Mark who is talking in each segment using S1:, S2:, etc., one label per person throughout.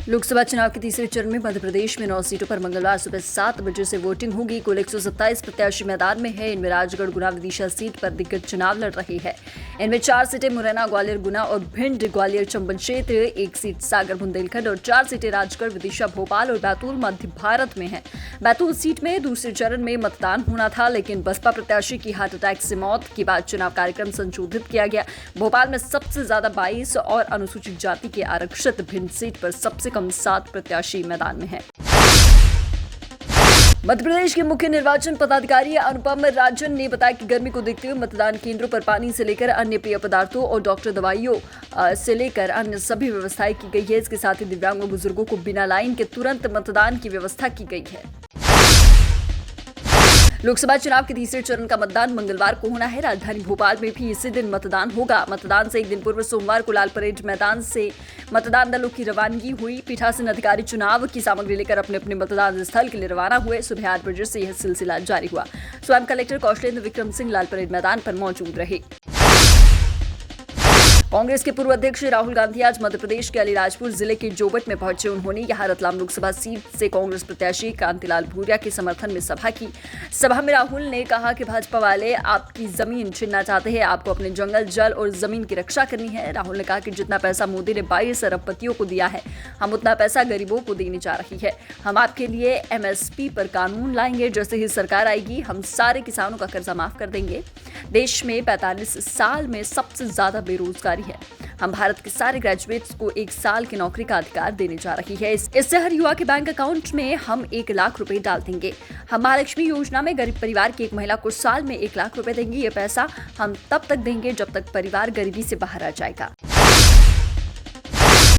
S1: लोकसभा चुनाव के तीसरे चरण में मध्य प्रदेश में 9 सीटों पर मंगलवार सुबह 7 बजे से वोटिंग होगी। कुल 127 प्रत्याशी मैदान में है। इनमें राजगढ़, गुना, विदिशा सीट पर दिग्गज चुनाव लड़ रहे हैं। इनमें 4 सीटें मुरैना, ग्वालियर, गुना और भिंड, ग्वालियर, चंबल क्षेत्र, 1 सीट सागर, बुंदेलखंड और 4 सीटें राजगढ़, विदिशा, भोपाल और बैतूल मध्य भारत में है। बैतूल सीट में दूसरे चरण में मतदान होना था, लेकिन बसपा प्रत्याशी की हार्ट अटैक से मौत के बाद चुनाव कार्यक्रम संशोधित किया गया। भोपाल में सबसे ज्यादा 22 और अनुसूचित जाति के आरक्षित भिंड सीट पर सबसे कम 7 प्रत्याशी मैदान में हैं। मध्य प्रदेश के मुख्य निर्वाचन पदाधिकारी अनुपम राजन ने बताया कि गर्मी को देखते हुए मतदान केंद्रों पर पानी से लेकर अन्य पेय पदार्थों और डॉक्टर दवाइयों से लेकर अन्य सभी व्यवस्थाएं की गई है। इसके साथ ही दिव्यांग और बुजुर्गों को बिना लाइन के तुरंत मतदान की व्यवस्था की गई है। लोकसभा चुनाव के तीसरे चरण का मतदान मंगलवार को होना है। राजधानी भोपाल में भी इसी दिन मतदान होगा। मतदान से एक दिन पूर्व सोमवार को लाल परेड मैदान से मतदान दलों की रवानगी हुई। पीठासीन अधिकारी चुनाव की सामग्री लेकर अपने अपने मतदान स्थल के लिए रवाना हुए। सुबह 8 बजे से यह सिलसिला जारी हुआ। स्वयं कलेक्टर कौशलेंद्र विक्रम सिंह लाल परेड मैदान पर मौजूद रहे। कांग्रेस के पूर्व अध्यक्ष राहुल गांधी आज मध्य प्रदेश के अलीराजपुर जिले के जोबट में पहुंचे। उन्होंने यहां रतलाम लोकसभा सीट से कांग्रेस प्रत्याशी कांतिलाल भूरिया के समर्थन में सभा की। सभा में राहुल ने कहा कि भाजपा वाले आपकी जमीन छीनना चाहते हैं, आपको अपने जंगल, जल और जमीन की रक्षा करनी है। राहुल ने कहा कि जितना पैसा मोदी ने 22 अरबपतियों को दिया है, हम उतना पैसा गरीबों को देने जा रही है। हम आपके लिए एमएसपी पर कानून लाएंगे। जैसे ही सरकार आएगी, हम सारे किसानों का कर्जा माफ कर देंगे। देश में 45 साल में सबसे ज्यादा बेरोजगारी है। हम भारत के सारे ग्रेजुएट्स को 1 साल की नौकरी का अधिकार देने जा रही है। इससे हर युवा के बैंक अकाउंट में हम 1 लाख रुपए डाल देंगे। हम महालक्ष्मी योजना में गरीब परिवार की एक महिला को साल में 1 लाख रुपए देंगे। ये पैसा हम तब तक देंगे जब तक परिवार गरीबी से बाहर आ जाएगा।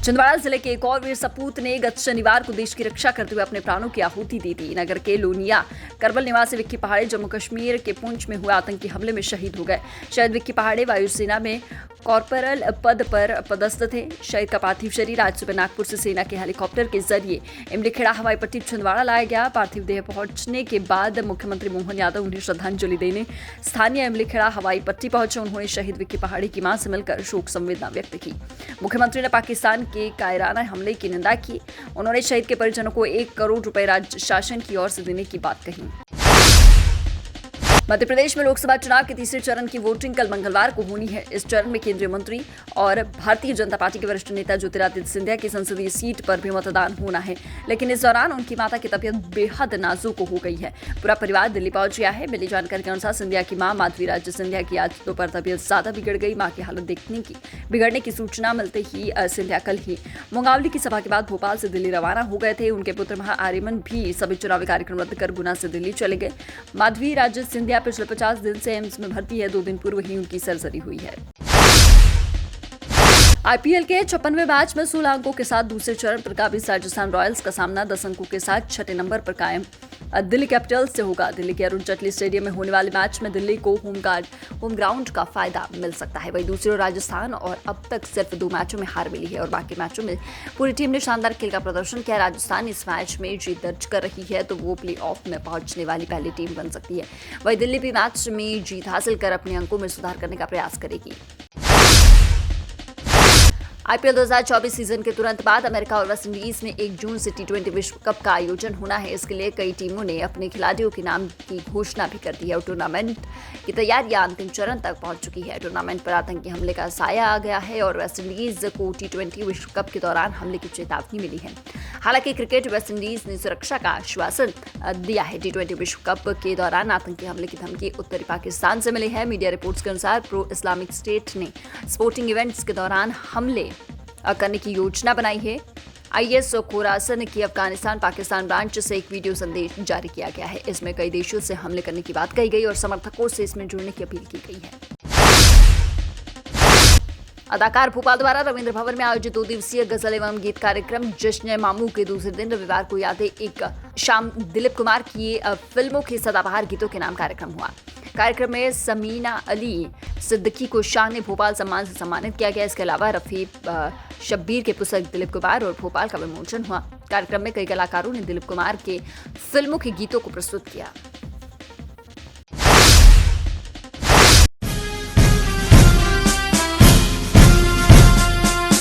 S1: छिंदवाड़ा जिले के एक और वीर सपूत ने गत शनिवार को देश की रक्षा करते हुए अपने प्राणों की आहुति दी थी। नगर के लोनिया करबल निवासी विक्की पहाड़े जम्मू कश्मीर के पुंछ में हुए आतंकी हमले में शहीद हो गए। शहीद विक्की पहाड़े वायुसेना में कॉर्पोरल पद पर पदस्थ थे। शहीद का पार्थिव शरीर आज सुबह नागपुर से सेना के हेलीकॉप्टर के जरिए इमलीखेड़ा हवाई पट्टी छिंदवाड़ा लाया गया। पार्थिव देह पहुंचने के बाद मुख्यमंत्री मोहन यादव उन्हें श्रद्धांजलि देने स्थानीय इमलीखेड़ा हवाई पट्टी पहुंचे। उन्होंने शहीद विक्की पहाड़े की मां से मिलकर शोक संवेदना व्यक्त की। मुख्यमंत्री ने पाकिस्तान के कायराना हमले की निंदा की। उन्होंने शहीद के परिजनों को 1 करोड़ रुपए राज्य शासन की ओर से देने की बात कही। मध्य प्रदेश में लोकसभा चुनाव के तीसरे चरण की वोटिंग कल मंगलवार को होनी है। इस चरण में केंद्रीय मंत्री और भारतीय जनता पार्टी के वरिष्ठ नेता ज्योतिरादित्य सिंधिया की संसदीय सीट पर भी मतदान होना है, लेकिन इस दौरान उनकी माता की तबीयत बेहद नाजुक हो गई है। पूरा परिवार दिल्ली पहुंच गया है। मिली जानकारी के अनुसार सिंधिया की मां माधवी राज्य सिंधिया की आज दोपहर तबीयत ज्यादा बिगड़ गई। मां की हालत बिगड़ने की सूचना मिलते ही सिंधिया कल ही मुंगावली की सभा के बाद भोपाल से दिल्ली रवाना हो गए थे। उनके पुत्र महा आर्यमन भी सभी चुनावी कार्यक्रम रद्द कर गुना से दिल्ली चले गए। माधवी राज्य सिंधिया पिछले 50 दिन से एम्स में भर्ती है। 2 दिन पूर्व ही उनकी सर्जरी हुई है। आईपीएल के 56वें मैच में 16 अंकों के साथ दूसरे चरण पर काबिज राजस्थान रॉयल्स का सामना 10 अंकों के साथ 6ठे नंबर पर कायम दिल्ली कैपिटल्स से होगा। दिल्ली के अरुण जेटली स्टेडियम में होने वाले मैच में दिल्ली को होम ग्राउंड का फायदा मिल सकता है। वहीं दूसरी ओर राजस्थान और अब तक सिर्फ 2 मैचों में हार मिली है और बाकी मैचों में पूरी टीम ने शानदार खेल का प्रदर्शन किया। राजस्थान इस मैच में जीत दर्ज कर रही है तो वो प्ले ऑफ में पहुंचने वाली पहली टीम बन सकती है। वहीं दिल्ली भी मैच में जीत हासिल कर अपने अंकों में सुधार करने का प्रयास करेगी। आईपीएल 2024 सीजन के तुरंत बाद अमेरिका और वेस्टइंडीज में 1 जून से टी20 विश्व कप का आयोजन होना है। इसके लिए कई टीमों ने अपने खिलाड़ियों के नाम की घोषणा भी कर दी है और टूर्नामेंट की तैयारियां अंतिम चरण तक पहुंच चुकी है। टूर्नामेंट पर आतंकी हमले का साया आ गया है और वेस्टइंडीज को टी20 विश्व कप के दौरान हमले की चेतावनी मिली है। हालांकि क्रिकेट वेस्टइंडीज ने सुरक्षा का आश्वासन दिया है। टी20 विश्व कप के दौरान आतंकी हमले की धमकी उत्तरी पाकिस्तान से मिली है। मीडिया रिपोर्ट्स के अनुसार प्रो इस्लामिक स्टेट ने स्पोर्टिंग इवेंट्स के दौरान हमले करने की योजना बनाई है। आईएस खोरासन की अफगानिस्तान पाकिस्तान ब्रांच से एक वीडियो संदेश जारी किया गया है। इसमें कई देशों से हमले करने की बात कही गई और समर्थकों से इसमें जुड़ने की अपील की गई है। अदाकार भोपाल द्वारा रविंद्र भवन में आयोजित 2 दिवसीय गजल एवं गीत कार्यक्रम जश्न मामू के दूसरे दिन रविवार को यादें एक शाम दिलीप कुमार की फिल्मों के सदाबहार गीतों के नाम कार्यक्रम हुआ। कार्यक्रम में समीना अली सिद्दीकी को शान भोपाल सम्मान से सम्मानित किया गया। इसके अलावा रफी शब्बीर के पुस्तक दिलीप कुमार और भोपाल का विमोचन हुआ। कार्यक्रम में कई कलाकारों ने दिलीप कुमार के फिल्मों के गीतों को प्रस्तुत किया।